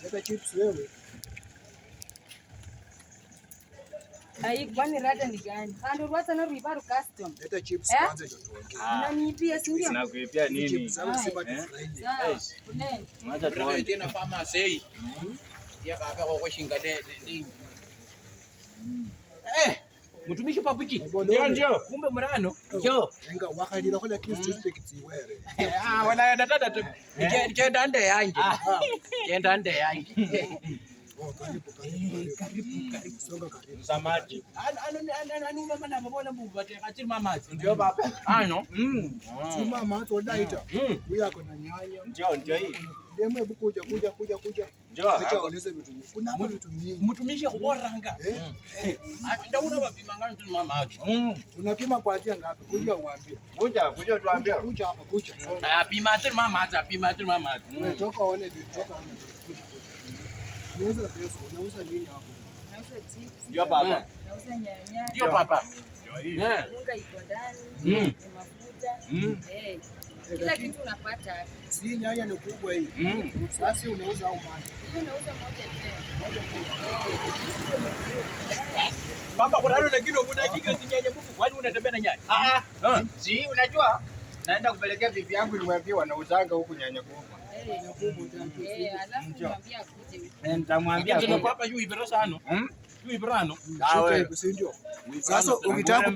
Leta chips wewe. Ai kwani rada ni gani? Kando rwata na ribaru custom. Leta chips kwanza ndio tuongee. Unanipia si ndio? Nakuipia nini? Chips sawa si bado friend. Sawa. Unene. Acha tuone tena pharmacy. Ya baba kwa kushinga nini? Mtumishi papiki. ndio Kumbe mrano. Njoo. Enga wakalira kule kitu tsiwere. Wala dada tu. Kenda nde yangu. Kenda nde yangu. Oh, karibu. Songa karibu. Msamaji. Anu mama na mbona mbuba teka mama. Ndio baba. Ano. Si mama tu daita. Huyu ako na nyanya. Ndio hii. Demo hebu kuja. Ndio. Acha ueleze vitu. Kuna hapo vitu mingi. Mtumishi kuboranga. Ndio unapima ngani tu mama yake. Unapima kuanzia ngapi? Kuja uambie. Kuja tuambie. Kuja hapa kuja. Pima tu mama yake. Wewe toka uone vitu. Unauza nini hapo? Nauza chips. Ndio baba. Nauza nyanya. Ndio papa. Unga iko ndani. Mafuta. Kila kitu unapata hapa. Si nyanya ni kubwa hii. Sasa unauza au maji? Unauza moja Baba kuna neno lingine unadakika nyanya mbuku. Kwani unatembea na nyanya? Si unajua naenda kupelekea bibi yangu niwaambie wanauzanga huku nyanya kubwa. alafu mwambie akuje. Nitamwambia Ndio papa yu ibero sana. Yu ibero. Si ndio? Sasa ukitaka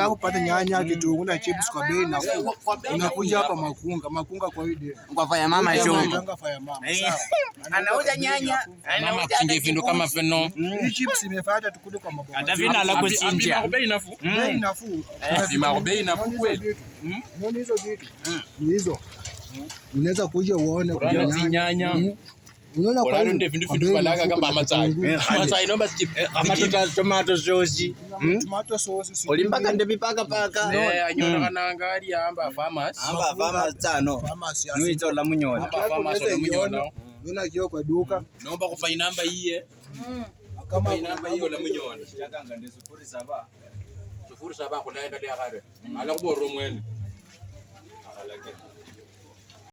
kupata nyanya, kitunguu na chips kwa bei nafuu, unakuja hapa Makunga kwa hidi. Kwa fanya mama show. Fanya mama. Anauza nyanya. Mama kinge vindo kama feno. Hii chips imefuata tukuje kwa maboma. Hata vina la kusinja. Bei nafuu. Bei nafuu. Vima bei nafuu kweli. Unaona hizo vitu? Hizo. Unaweza kuja uone kwa nyanya. Unaona kwa nini vindu balaga kama amatsayi. Amatsayi nomba chip. Tomato sauce. Tomato sauce. Olimpaka ndebi paka. Anyona kananga ali amba farmers. Amba farmers tano. Farmers ya. Nuito la munyona. Amba farmers la munyona. Unaona kio kwa duka. Naomba kufa namba hii. Kama namba hiyo la munyona. Chakanga ndi 07. 07 kunaenda dia kare. Ala kuboro mwene. Akalake.